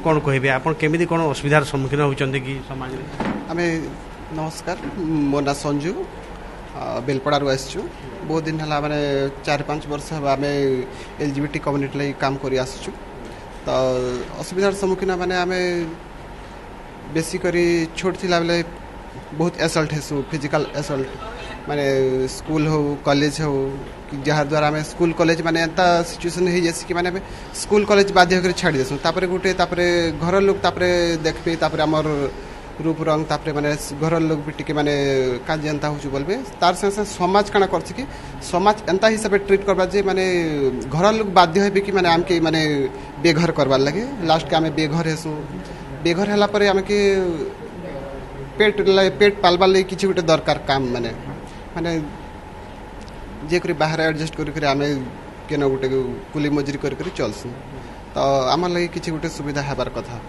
कौन कहे आप केमी कौन असुविधार सम्मुखीन होती कि समाज आम नमस्कार मो ना संजू बेलपड़ारू आसचु बहुत दिन है मैंने 4-5 वर्ष है आम एलजीबीटी कम्युनिटी लगी काम कर आसचु तो असुविधार सम्मुखीन माने आम बेसिकरी छोट थिला बेले बहुत एसल्ट हेसु फिजिकल एसल्ट माने स्कूल हो कॉलेज हो जहाँ द्वारा आम स्कूल कॉलेज माने एंता सिचुएशन हो जैसे कि माने स्कूल कॉलेज बाध्य होकर छाड़ी देसु तापरे गोटे तापरे घर लोग तापरे देखबे तापरे हमर रूप रंग तापरे माने घर लोग भी टिके माने काज एंता होछु बोलबे तार संगे समाज काना करछि कि समाज एंता हिसाब ट्रीट करबा जे माने घर लोग बाध्य हेबे कि माने आम के माने बेघर करबार लगे लास्ट के आम बेघर हेसु बेघर होला परे आम के पेट पालबार लगे किछि गोटे दरकार काम माने माने जे करी बाहर एडजस्ट करी आम केन गोटे कुली मजूरी करी चलसु तो आम लगे किछि गोटे सुविधा हेबार कथा।